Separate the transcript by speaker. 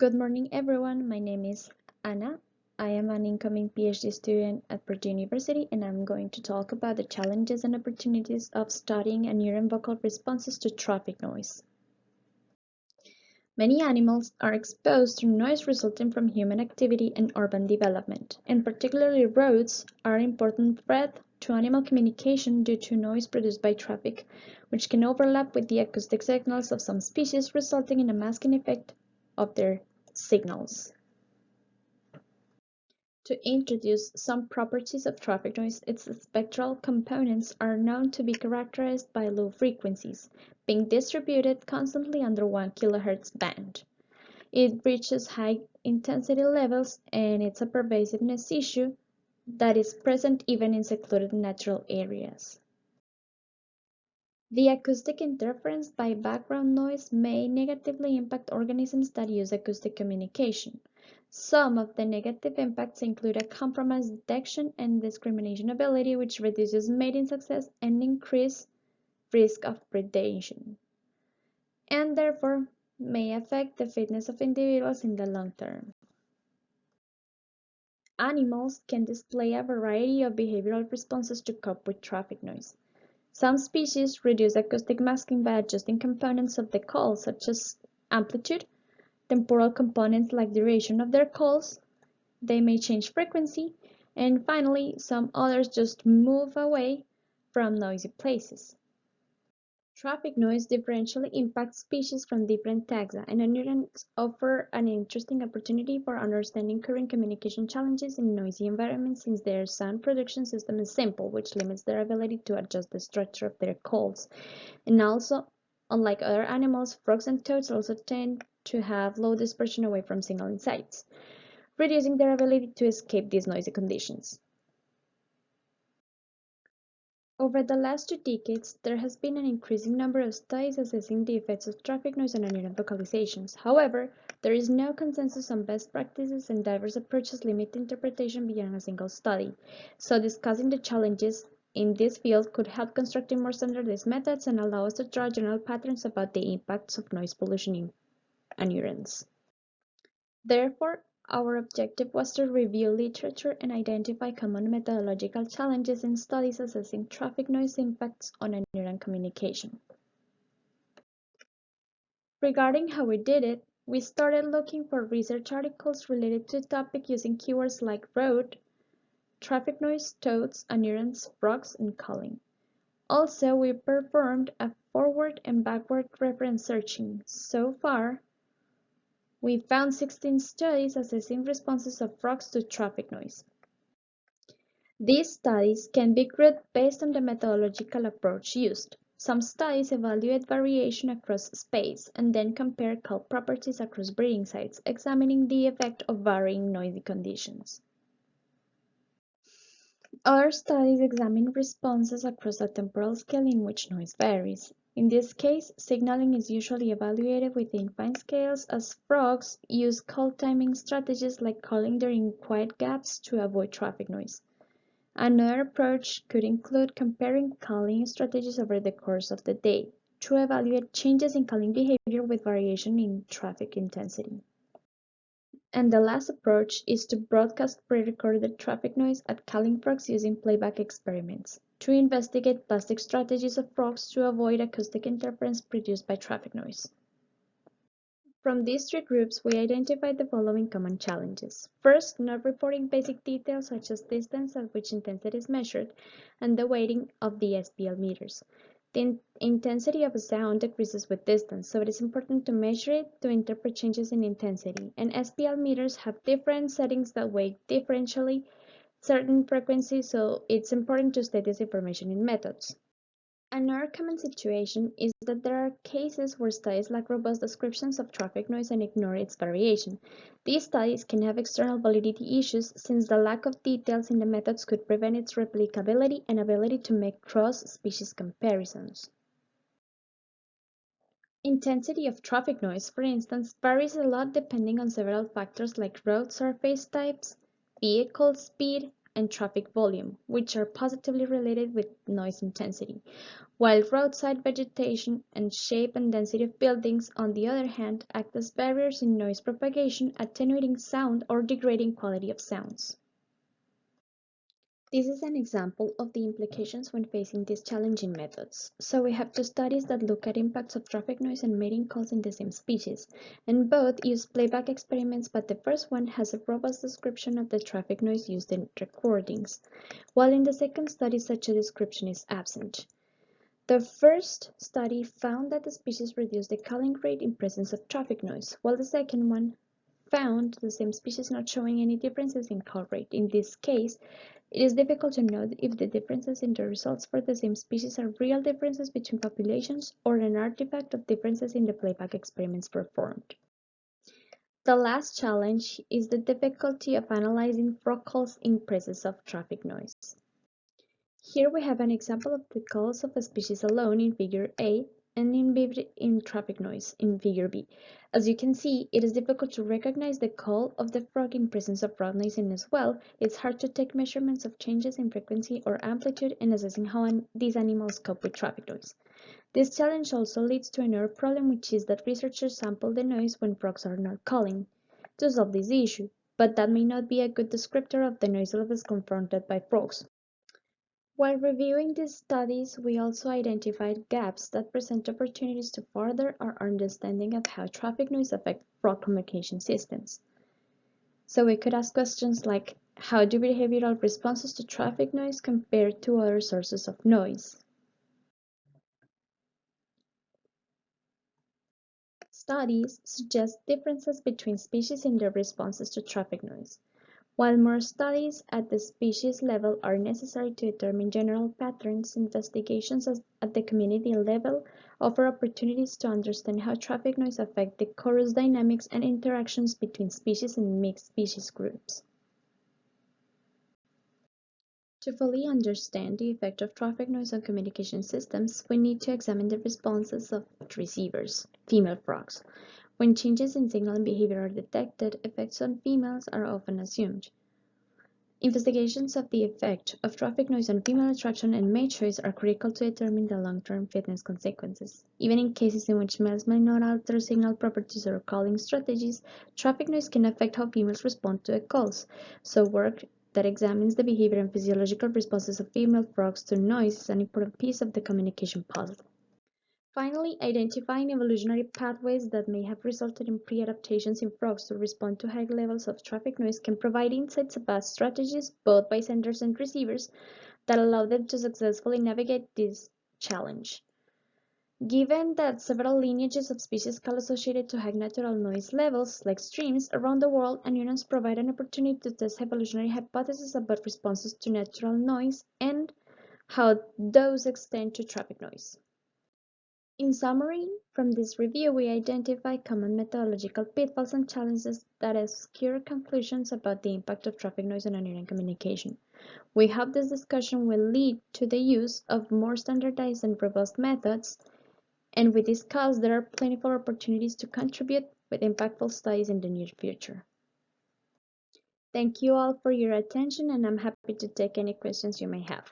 Speaker 1: Good morning, everyone. My name is Anna. I am an incoming PhD student at Purdue University, and I'm going to talk about the challenges and opportunities of studying anuran vocal responses to traffic noise. Many animals are exposed to noise resulting from human activity and urban development, and particularly roads are an important threat to animal communication due to noise produced by traffic, which can overlap with the acoustic signals of some species, resulting in a masking effect of their signals. To introduce some properties of traffic noise, its spectral components are known to be characterized by low frequencies, being distributed constantly under 1 kHz band. It reaches high intensity levels, and it's a pervasiveness issue that is present even in secluded natural areas. The acoustic interference by background noise may negatively impact organisms that use acoustic communication. Some of the negative impacts include a compromised detection and discrimination ability, which reduces mating success and increases risk of predation, and therefore may affect the fitness of individuals in the long term. Animals can display a variety of behavioral responses to cope with traffic noise. Some species reduce acoustic masking by adjusting components of the call, such as amplitude, temporal components like duration of their calls. They may change frequency, and finally, some others just move away from noisy places. Traffic noise differentially impacts species from different taxa, and anurans offer an interesting opportunity for understanding current communication challenges in noisy environments since their sound production system is simple, which limits their ability to adjust the structure of their calls. And also, unlike other animals, frogs and toads also tend to have low dispersion away from signaling sites, reducing their ability to escape these noisy conditions. Over the last 2 decades, there has been an increasing number of studies assessing the effects of traffic noise on anuran vocalizations. However, there is no consensus on best practices, and diverse approaches limit interpretation beyond a single study. So discussing the challenges in this field could help constructing more standardized methods and allow us to draw general patterns about the impacts of noise pollution in anurans. Therefore, our objective was to review literature and identify common methodological challenges in studies assessing traffic noise impacts on anuran communication. Regarding how we did it, we started looking for research articles related to the topic using keywords like road, traffic noise, toads, anurans, frogs, and calling. Also, we performed a forward and backward reference searching. So far, we found 16 studies assessing responses of frogs to traffic noise. These studies can be grouped based on the methodological approach used. Some studies evaluate variation across space and then compare call properties across breeding sites, examining the effect of varying noisy conditions. Other studies examine responses across a temporal scale in which noise varies. In this case, signaling is usually evaluated within fine scales, as frogs use call timing strategies like calling during quiet gaps to avoid traffic noise. Another approach could include comparing calling strategies over the course of the day to evaluate changes in calling behavior with variation in traffic intensity. And the last approach is to broadcast pre-recorded traffic noise at calling frogs using playback experiments to investigate plastic strategies of frogs to avoid acoustic interference produced by traffic noise. From these 3 groups, we identified the following common challenges. First, not reporting basic details such as distance at which intensity is measured and the weighting of the SPL meters. The intensity of a sound decreases with distance, so it is important to measure it to interpret changes in intensity. And SPL meters have different settings that weigh differentially certain frequencies, so it's important to state this information in methods. Another common situation is that there are cases where studies lack robust descriptions of traffic noise and ignore its variation. These studies can have external validity issues since the lack of details in the methods could prevent its replicability and ability to make cross-species comparisons. Intensity of traffic noise, for instance, varies a lot depending on several factors like road surface types, vehicle speed, and traffic volume, which are positively related with noise intensity, while roadside vegetation and shape and density of buildings, on the other hand, act as barriers in noise propagation, attenuating sound or degrading quality of sounds. This is an example of the implications when facing these challenging methods. So we have two studies that look at impacts of traffic noise and mating calls in the same species, and both use playback experiments, but the first one has a robust description of the traffic noise used in recordings, while in the second study such a description is absent. The first study found that the species reduced the calling rate in presence of traffic noise, while the second one found the same species not showing any differences in call rate. In this case, it is difficult to know if the differences in the results for the same species are real differences between populations or an artifact of differences in the playback experiments performed. The last challenge is the difficulty of analyzing frog calls in presence of traffic noise. Here we have an example of the calls of a species alone in figure A and in traffic noise in figure B. As you can see, it is difficult to recognize the call of the frog in presence of frog noise, and as well, it's hard to take measurements of changes in frequency or amplitude in assessing how these animals cope with traffic noise. This challenge also leads to another problem, which is that researchers sample the noise when frogs are not calling to solve this issue, but that may not be a good descriptor of the noise levels confronted by frogs. While reviewing these studies, we also identified gaps that present opportunities to further our understanding of how traffic noise affects frog communication systems. So we could ask questions like, how do behavioral responses to traffic noise compare to other sources of noise? Studies suggest differences between species in their responses to traffic noise. While more studies at the species level are necessary to determine general patterns, investigations at the community level offer opportunities to understand how traffic noise affects the chorus dynamics and interactions between species and mixed species groups. To fully understand the effect of traffic noise on communication systems, we need to examine the responses of receivers, female frogs. When changes in signal and behavior are detected, effects on females are often assumed. Investigations of the effect of traffic noise on female attraction and mate choice are critical to determine the long-term fitness consequences. Even in cases in which males may not alter signal properties or calling strategies, traffic noise can affect how females respond to the calls. So work that examines the behavior and physiological responses of female frogs to noise is an important piece of the communication puzzle. Finally, identifying evolutionary pathways that may have resulted in pre-adaptations in frogs to respond to high levels of traffic noise can provide insights about strategies, both by senders and receivers, that allow them to successfully navigate this challenge. Given that several lineages of species call associated to high natural noise levels, like streams, around the world, anurans provide an opportunity to test evolutionary hypotheses about responses to natural noise and how those extend to traffic noise. In summary, from this review, we identify common methodological pitfalls and challenges that obscure conclusions about the impact of traffic noise on anuran communication. We hope this discussion will lead to the use of more standardized and robust methods, and we discuss there are plentiful opportunities to contribute with impactful studies in the near future. Thank you all for your attention, and I'm happy to take any questions you may have.